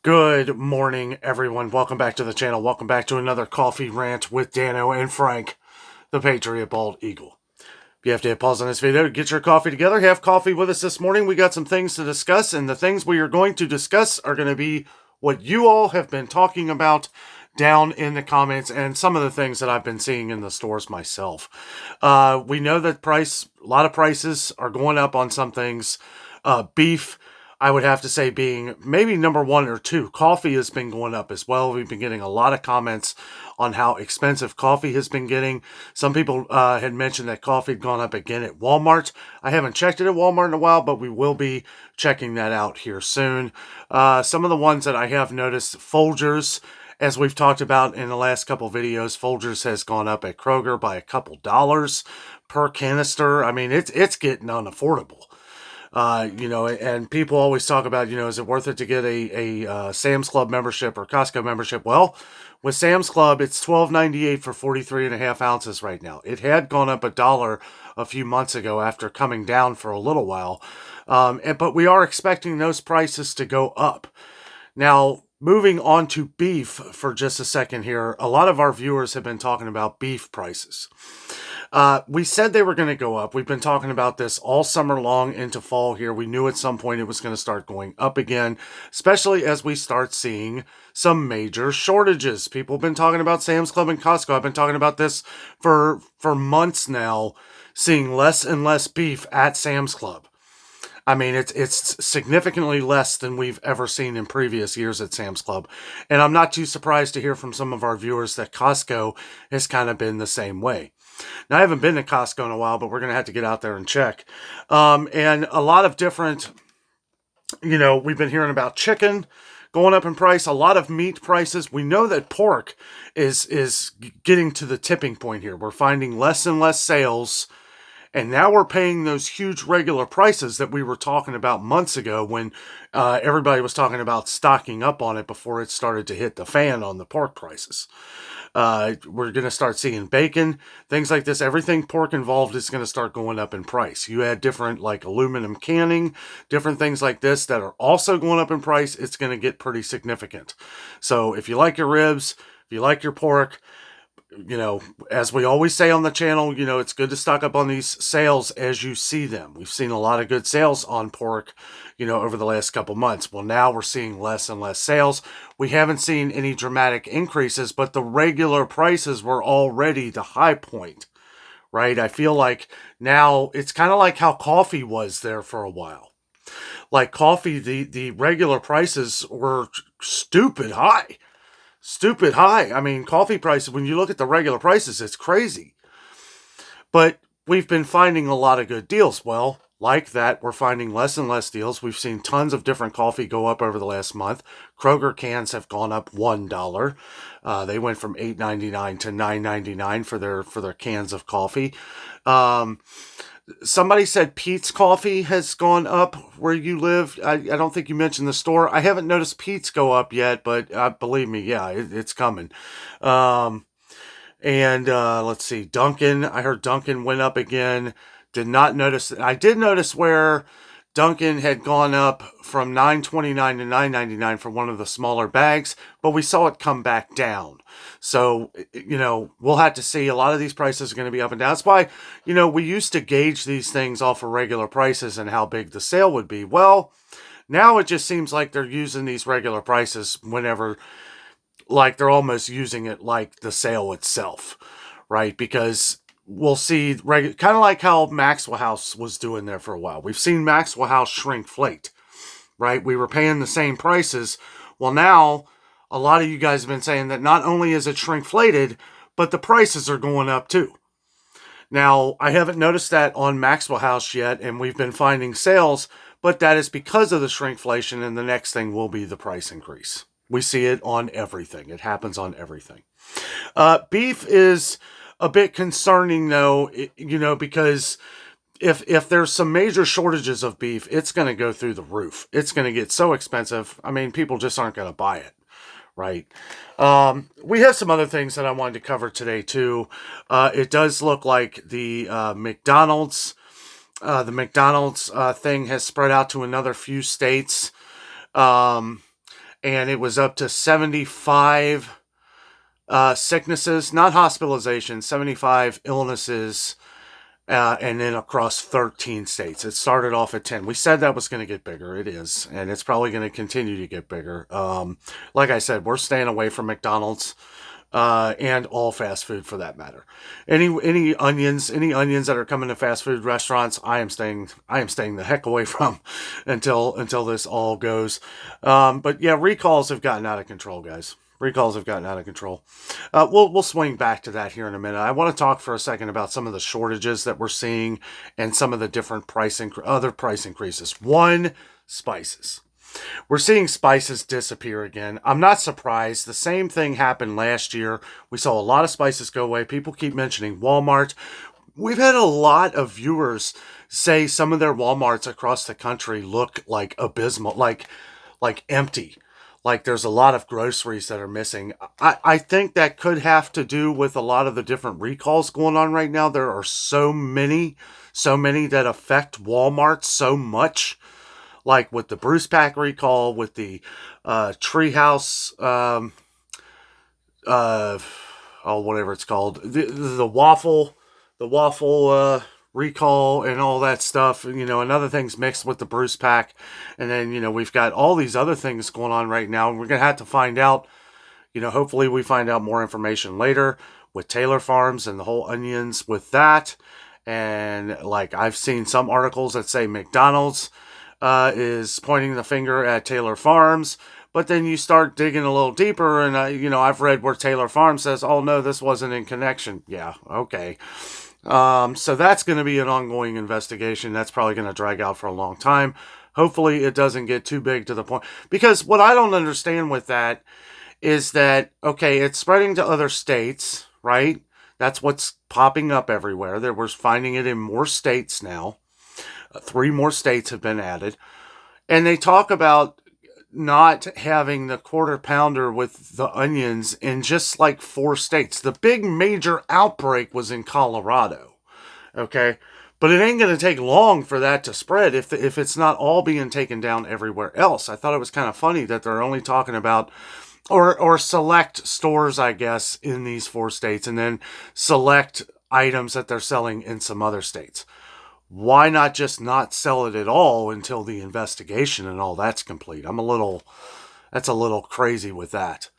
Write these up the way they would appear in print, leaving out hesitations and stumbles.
Good morning, everyone. Welcome back to the channel. Welcome back to another coffee rant with Dano and Frank, the Patriot Bald Eagle. If you have to hit pause on this video to get your coffee together, have coffee with us this morning. We got some things to discuss, and the things we are going to discuss are going to be what you all have been talking about down in the comments and some of the things that I've been seeing in the stores myself. We know that a lot of prices are going up on some things. Beef, I would have to say, being maybe number one or two. Coffee has been going up as well. We've been getting a lot of comments on how expensive coffee has been getting. Some people had mentioned that coffee had gone up again at Walmart. I haven't checked it at Walmart in a while, but we will be checking that out here soon. Some of the ones that I have noticed, Folgers, as we've talked about in the last couple videos, Folgers has gone up at Kroger by a couple dollars per canister. I mean, it's getting unaffordable. And people always talk about, is it worth it to get a Sam's Club membership or Costco membership? Well, with Sam's Club, it's $12.98 for 43 and a half ounces right now. It had gone up $1 a few months ago after coming down for a little while. But we are expecting those prices to go up. Now, moving on to beef for just a second here, a lot of our viewers have been talking about beef prices. We said they were going to go up. We've been talking about this all summer long into fall here. We knew at some point it was going to start going up again, especially as we start seeing some major shortages. People have been talking about Sam's Club and Costco. I've been talking about this for months now, seeing less and less beef at Sam's Club. I mean, it's significantly less than we've ever seen in previous years at Sam's Club. And I'm not too surprised to hear from some of our viewers that Costco has kind of been the same way. Now, I haven't been to Costco in a while, but we're going to have to get out there and check. And a lot of different, we've been hearing about chicken going up in price, a lot of meat prices. We know that pork is getting to the tipping point here. We're finding less and less sales, and now we're paying those huge regular prices that we were talking about months ago when everybody was talking about stocking up on it before it started to hit the fan on the pork prices. We're going to start seeing bacon, things like this. Everything pork involved is going to start going up in price. You add different like aluminum canning, different things like this that are also going up in price. It's going to get pretty significant. So if you like your ribs, if you like your pork, as we always say on the channel, it's good to stock up on these sales as you see them. We've seen a lot of good sales on pork, over the last couple months. Well, now we're seeing less and less sales. We haven't seen any dramatic increases, but the regular prices were already the high point, right? I feel like now it's kind of like how coffee was there for a while. Like coffee, the regular prices were stupid high. Stupid high. I mean, coffee prices, when you look at the regular prices, it's crazy. But we've been finding a lot of good deals. Well, like that, we're finding less and less deals. We've seen tons of different coffee go up over the last month. Kroger cans have gone up $1. They went from $8.99 to $9.99 for their cans of coffee. Somebody said Pete's Coffee has gone up where you live. I don't think you mentioned the store. I haven't noticed Pete's go up yet, but believe me, yeah, it's coming. And let's see, Dunkin'. I heard Dunkin' went up again. Did not notice. I did notice where Dunkin' had gone up from $9.29 to $9.99 for one of the smaller bags, but we saw it come back down. So, we'll have to see. A lot of these prices are going to be up and down. That's why, we used to gauge these things off of regular prices and how big the sale would be. Well, now it just seems like they're using these regular prices whenever, like they're almost using it like the sale itself, right? Because we'll see, kind of like how Maxwell House was doing there for a while. We've seen Maxwell House shrinkflate, right? We were paying the same prices. Well, now a lot of you guys have been saying that not only is it shrinkflated, but the prices are going up too. Now, I haven't noticed that on Maxwell House yet, and we've been finding sales, but that is because of the shrinkflation, and the next thing will be the price increase. We see it on everything. It happens on everything. Beef is a bit concerning, though, because if there's some major shortages of beef, it's going to go through the roof. It's going to get so expensive. I mean, people just aren't going to buy it, right? We have some other things that I wanted to cover today, too. It does look like the McDonald's thing has spread out to another few states. and it was up to 75 sicknesses, not hospitalizations, 75 illnesses, and then across 13 states. It started off at 10. We said that was going to get bigger. It is, and it's probably going to continue to get bigger. Like I said, we're staying away from McDonald's and all fast food for that matter. Any onions that are coming to fast food restaurants, I am staying the heck away from until this all goes. But yeah, recalls have gotten out of control, guys. Recalls have gotten out of control. We'll swing back to that here in a minute. I want to talk for a second about some of the shortages that we're seeing and some of the different other price increases. One, spices. We're seeing spices disappear again. I'm not surprised. The same thing happened last year. We saw a lot of spices go away. People keep mentioning Walmart. We've had a lot of viewers say some of their Walmarts across the country look like abysmal, like empty. Like there's a lot of groceries that are missing. I think that could have to do with a lot of the different recalls going on right now. There are so many that affect Walmart so much. Like with the Bruce Pack recall, with the Treehouse, whatever it's called, the waffle recall and all that stuff, and other things mixed with the Bruce Pack. And then, we've got all these other things going on right now. And we're going to have to find out, hopefully we find out more information later with Taylor Farms and the whole onions with that. And like I've seen some articles that say McDonald's is pointing the finger at Taylor Farms. But then you start digging a little deeper, and I've read where Taylor Farms says, "Oh no, this wasn't in connection." Yeah, okay. So that's going to be an ongoing investigation. That's probably going to drag out for a long time. Hopefully, it doesn't get too big to the point. Because what I don't understand with that is that, okay, it's spreading to other states, right? That's what's popping up everywhere. We're finding it in more states now. 3 more states have been added. And they talk about not having the quarter pounder with the onions in just like 4 states. The big major outbreak was in Colorado. Okay. But it ain't going to take long for that to spread if it's not all being taken down everywhere else. I thought it was kind of funny that they're only talking about or select stores, I guess, in these 4 states, and then select items that they're selling in some other states. Why not just not sell it at all until the investigation and all that's complete? That's a little crazy with that.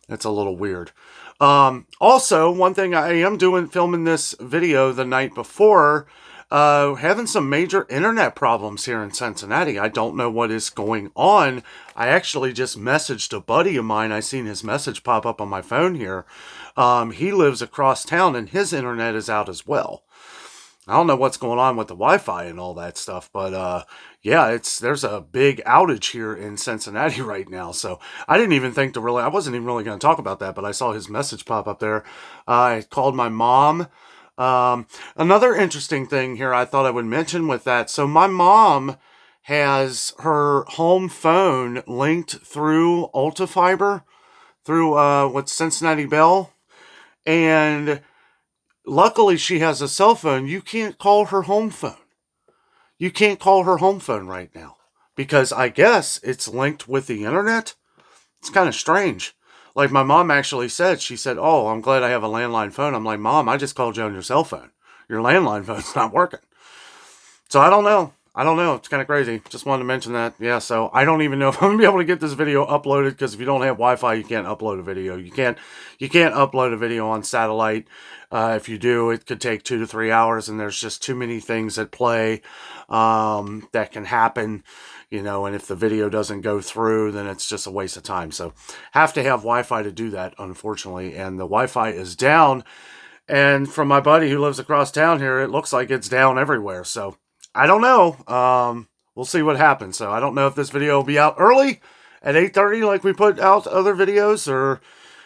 That's a little weird. Also, one thing I am filming this video the night before, having some major internet problems here in Cincinnati. I don't know what is going on. I actually just messaged a buddy of mine. I seen his message pop up on my phone here. He lives across town and his internet is out as well. I don't know what's going on with the Wi-Fi and all that stuff, but yeah, there's a big outage here in Cincinnati right now. So I didn't even think I wasn't even really going to talk about that, but I saw his message pop up there. I called my mom. Another interesting thing here I thought I would mention with that. So my mom has her home phone linked through Ulta Fiber, through what's Cincinnati Bell, and luckily, she has a cell phone. You can't call her home phone. You can't call her home phone right now because I guess it's linked with the internet. It's kind of strange. Like my mom actually said, she said, "Oh, I'm glad I have a landline phone." I'm like, "Mom, I just called you on your cell phone. Your landline phone's not working." So I don't know. It's kind of crazy. Just wanted to mention that. Yeah, so I don't even know if I'm going to be able to get this video uploaded because if you don't have Wi-Fi, you can't upload a video. You can't upload a video on satellite. If you do, it could take 2 to 3 hours, and there's just too many things at play that can happen, and if the video doesn't go through, then it's just a waste of time. So have to have Wi-Fi to do that, unfortunately, and the Wi-Fi is down. And from my buddy who lives across town here, it looks like it's down everywhere. So I don't know. We'll see what happens. So I don't know if this video will be out early at 8:30 like we put out other videos, or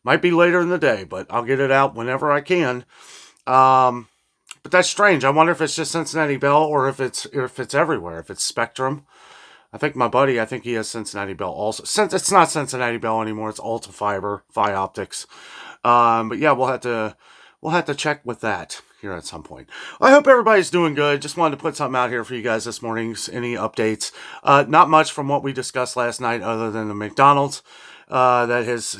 might be later in the day, but I'll get it out whenever I can. But that's strange. I wonder if it's just Cincinnati Bell or if it's everywhere, if it's Spectrum. I think my buddy, he has Cincinnati Bell also. Since it's not Cincinnati Bell anymore, it's Ulta Fiber, Optics. But yeah, we'll have to check with that here at some point. I hope everybody's doing good. Just wanted to put something out here for you guys this morning. Any updates? Not much from what we discussed last night other than the McDonald's that has,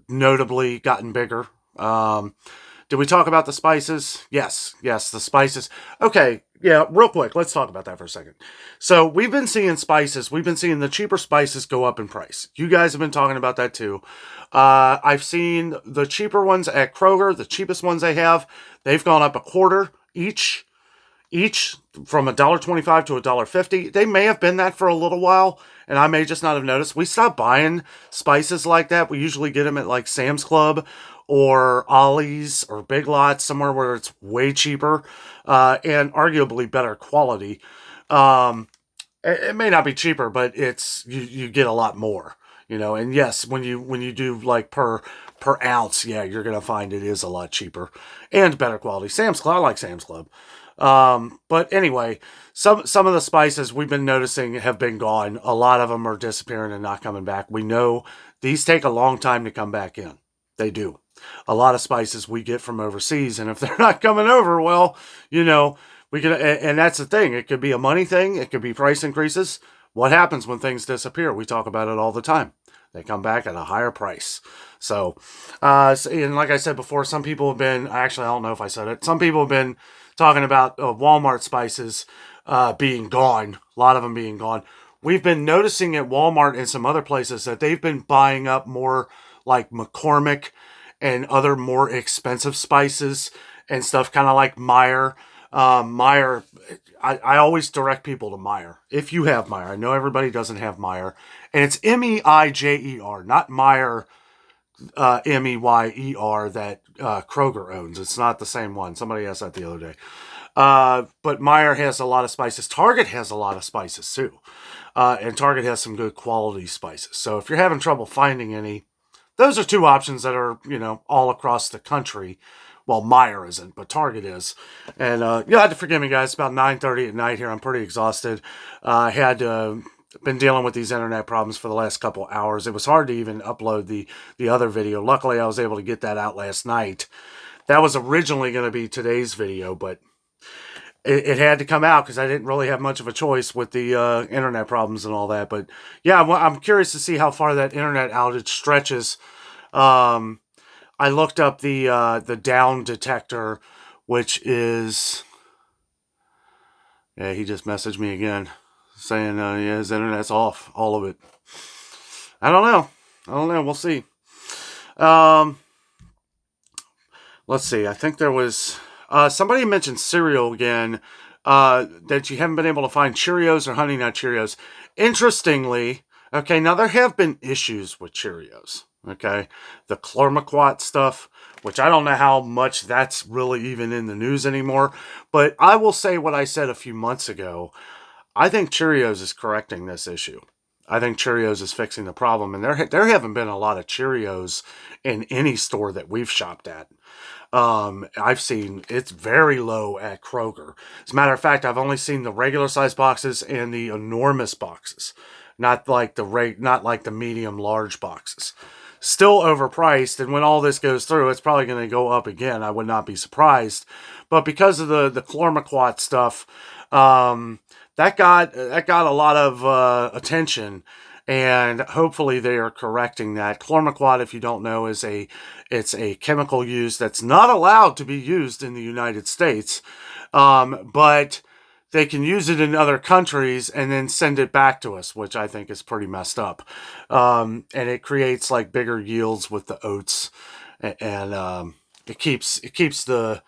notably gotten bigger. Did we talk about the spices? Yes, the spices. Okay, yeah, real quick, let's talk about that for a second. So we've been seeing spices. We've been seeing the cheaper spices go up in price. You guys have been talking about that too. I've seen the cheaper ones at Kroger, the cheapest ones they have, they've gone up a quarter each from $1.25 to $1.50. They may have been that for a little while, and I may just not have noticed. We stopped buying spices like that. We usually get them at like Sam's Club or Ollie's or Big Lots, somewhere where it's way cheaper and arguably better quality. It may not be cheaper, but it's you get a lot more, And yes, when you do like per ounce, yeah, you're gonna find it is a lot cheaper and better quality. Sam's Club, I like Sam's Club. But anyway, some of the spices we've been noticing have been gone. A lot of them are disappearing and not coming back. We know these take a long time to come back in. They do. A lot of spices we get from overseas, and if they're not coming over, well, we can, and that's the thing. It could be a money thing. It could be price increases. What happens when things disappear? We talk about it all the time. They come back at a higher price. So, and like I said before, some people have been, actually, I don't know if I said it. Some people have been talking about Walmart spices being gone. A lot of them being gone. We've been noticing at Walmart and some other places that they've been buying up more like McCormick and other more expensive spices and stuff, kind of like Meyer. Meyer, I always direct people to Meyer. If you have Meyer, I know everybody doesn't have Meyer. And it's Meijer, not Meyer, Meyer that Kroger owns. It's not the same one. Somebody asked that the other day. But Meyer has a lot of spices. Target has a lot of spices too. And Target has some good quality spices. So if you're having trouble finding any, those are two options that are, all across the country. Well, Meyer isn't, but Target is. And you have to forgive me, guys. It's about 9:30 at night here. I'm pretty exhausted. I had been dealing with these internet problems for the last couple hours. It was hard to even upload the other video. Luckily, I was able to get that out last night. That was originally going to be today's video, but it had to come out because I didn't really have much of a choice with the internet problems and all that. But yeah, I'm curious to see how far that internet outage stretches. I looked up the down detector, which is, yeah, he just messaged me again saying yeah, his internet's off, all of it. I don't know. We'll see. Let's see. I think there was somebody mentioned cereal again, that you haven't been able to find Cheerios or Honey Nut Cheerios. Interestingly, okay, now there have been issues with Cheerios. Okay, the chlormequat stuff, which I don't know how much that's really even in the news anymore, but I will say what I said a few months ago. I think Cheerios is correcting this issue. I think Cheerios is fixing the problem, and there haven't been a lot of Cheerios in any store that we've shopped at. I've seen it's very low at Kroger. As a matter of fact, I've only seen the regular size boxes and the enormous boxes, not like the medium large boxes. Still overpriced, and when all this goes through, it's probably going to go up again. I would not be surprised. But because of the chlormequat stuff, that got a lot of attention, and hopefully they are correcting that. Chlormequat, if you don't know, it's a chemical used that's not allowed to be used in the United States, but they can use it in other countries and then send it back to us, which I think is pretty messed up. And it creates like bigger yields with the oats, and it keeps it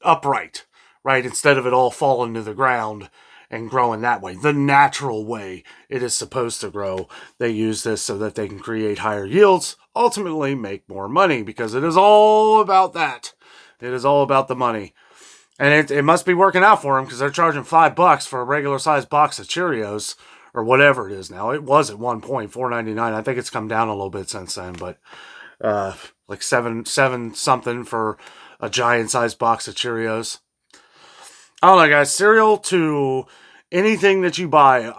upright, right? Instead of it all falling to the ground and growing that way, the natural way it is supposed to grow. They use this so that they can create higher yields, ultimately make more money, because it is all about that. It is all about the money. And it must be working out for them, because they're charging $5 for a regular sized box of Cheerios, or whatever it is now. It was at one point $4.99. I think it's come down a little bit since then, but like seven something for a giant sized box of Cheerios. I don't know, guys. Cereal to anything that you buy,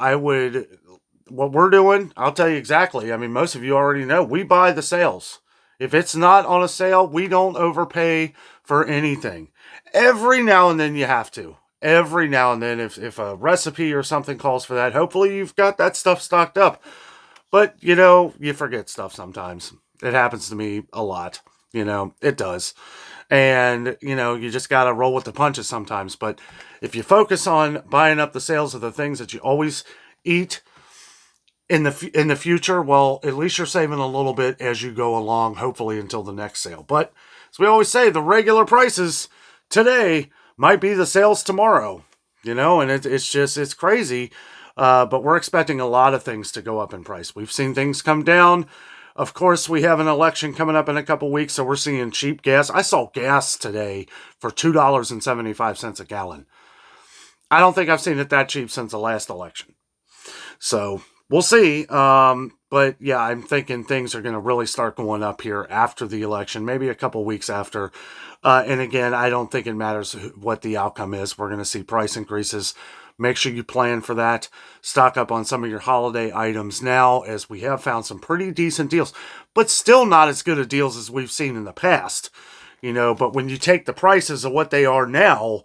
what we're doing, I'll tell you exactly. I mean, most of you already know. We buy the sales. If it's not on a sale, we don't overpay for anything. Every now and then you have to. Every now and then, if a recipe or something calls for that, hopefully you've got that stuff stocked up. But, you forget stuff sometimes. It happens to me a lot. It does. And, you just got to roll with the punches sometimes. But if you focus on buying up the sales of the things that you always eat in the future, well, at least you're saving a little bit as you go along, hopefully until the next sale. But as we always say, the regular prices today might be the sales tomorrow, and it's crazy. But we're expecting a lot of things to go up in price. We've seen things come down. Of course, we have an election coming up in a couple weeks, so we're seeing cheap gas. I saw gas today for $2.75 a gallon. I don't think I've seen it that cheap since the last election. So we'll see. But yeah, I'm thinking things are going to really start going up here after the election, maybe a couple weeks after. And again, I don't think it matters what the outcome is. We're going to see price increases. Make sure you plan for that. Stock up on some of your holiday items now, as we have found some pretty decent deals, but still not as good of deals as we've seen in the past. But when you take the prices of what they are now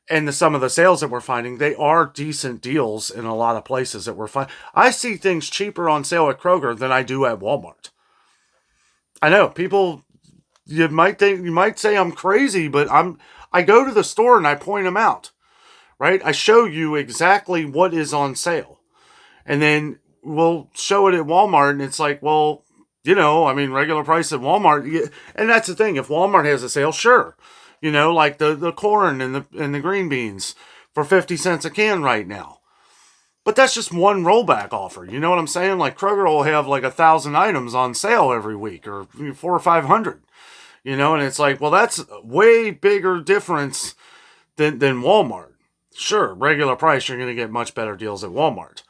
and some of the sales that we're finding, they are decent deals in a lot of places that we're finding. I see things cheaper on sale at Kroger than I do at Walmart. I know people, you might say I'm crazy, but I go to the store and I point them out. Right? I show you exactly what is on sale. And then we'll show it at Walmart, and it's like, well, regular price at Walmart. And that's the thing. If Walmart has a sale, sure. Like the corn and the green beans for 50 cents a can right now. But that's just one rollback offer. You know what I'm saying? Like Kroger will have like 1,000 items on sale every week, or 400 or 500. And it's like, well, that's way bigger difference than Walmart. Sure, regular price, you're going to get much better deals at Walmart.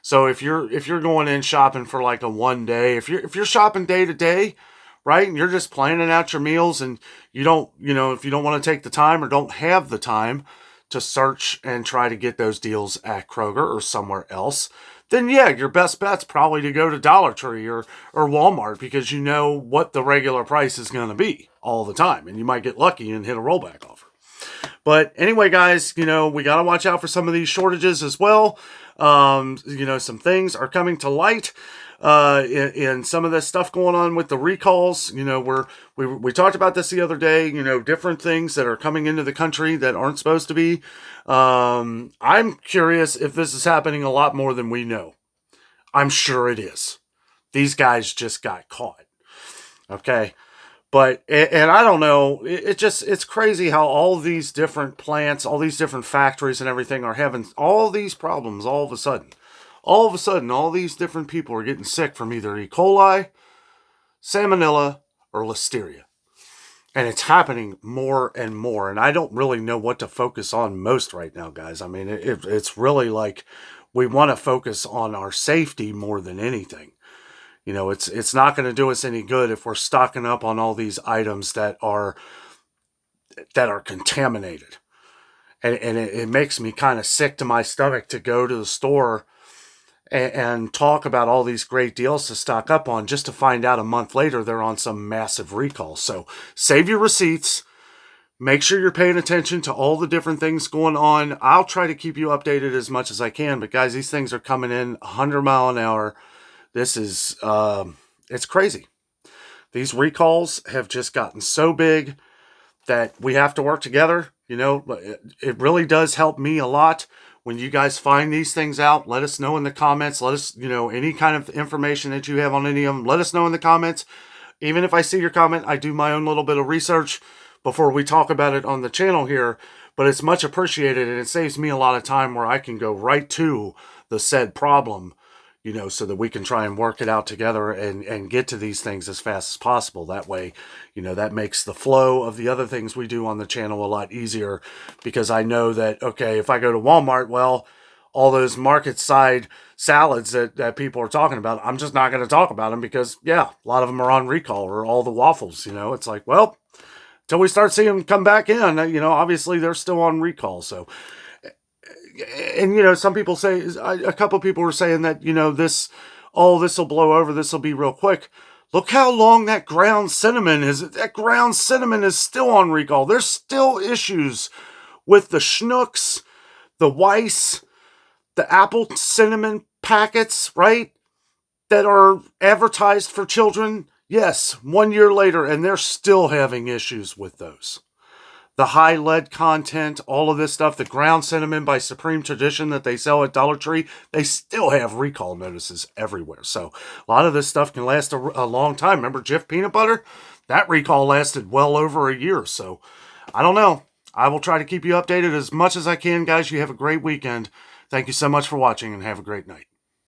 So if you're going in shopping for like a one day, if you're shopping day to day, right, and you're just planning out your meals, and you don't, if you don't want to take the time or don't have the time to search and try to get those deals at Kroger or somewhere else, then yeah, your best bet's probably to go to Dollar Tree or Walmart, because you know what the regular price is going to be all the time, and you might get lucky and hit a rollback offer. But anyway, guys, we got to watch out for some of these shortages as well. Some things are coming to light in some of this stuff going on with the recalls. We talked about this the other day, different things that are coming into the country that aren't supposed to be. I'm curious if this is happening a lot more than we know. I'm sure it is. These guys just got caught. Okay. But, and I don't know, it's crazy how all these different plants, all these different factories and everything are having all these problems all of a sudden. All of a sudden, all these different people are getting sick from either E. coli, salmonella, or listeria. And it's happening more and more. And I don't really know what to focus on most right now, guys. I mean, it's really like we want to focus on our safety more than anything. It's not going to do us any good if we're stocking up on all these items that are contaminated. And it makes me kind of sick to my stomach to go to the store and talk about all these great deals to stock up on, just to find out a month later they're on some massive recall. So save your receipts. Make sure you're paying attention to all the different things going on. I'll try to keep you updated as much as I can. But guys, these things are coming in 100 mile an hour. This is, it's crazy. These recalls have just gotten so big that we have to work together. It really does help me a lot when you guys find these things out. Let us know in the comments. Let us, any kind of information that you have on any of them, let us know in the comments. Even if I see your comment, I do my own little bit of research before we talk about it on the channel here. But it's much appreciated, and it saves me a lot of time where I can go right to the said problem, so that we can try and work it out together and get to these things as fast as possible. That way, that makes the flow of the other things we do on the channel a lot easier, because I know that, okay, if I go to Walmart, well, all those market side salads that people are talking about, I'm just not going to talk about them, because, yeah, a lot of them are on recall, or all the waffles, it's like, well, until we start seeing them come back in, obviously they're still on recall. So, and some people say, a couple people were saying that this will blow over, this will be real quick. Look how long that ground cinnamon is. That ground cinnamon is still on recall. There's still issues with the Schnooks, the Weiss, the apple cinnamon packets, right? That are advertised for children. Yes, 1 year later, and they're still having issues with those. The high lead content, all of this stuff, the ground cinnamon by Supreme Tradition that they sell at Dollar Tree, they still have recall notices everywhere. So a lot of this stuff can last a long time. Remember Jif peanut butter? That recall lasted well over a year. So I don't know. I will try to keep you updated as much as I can, guys. You have a great weekend. Thank you so much for watching and have a great night.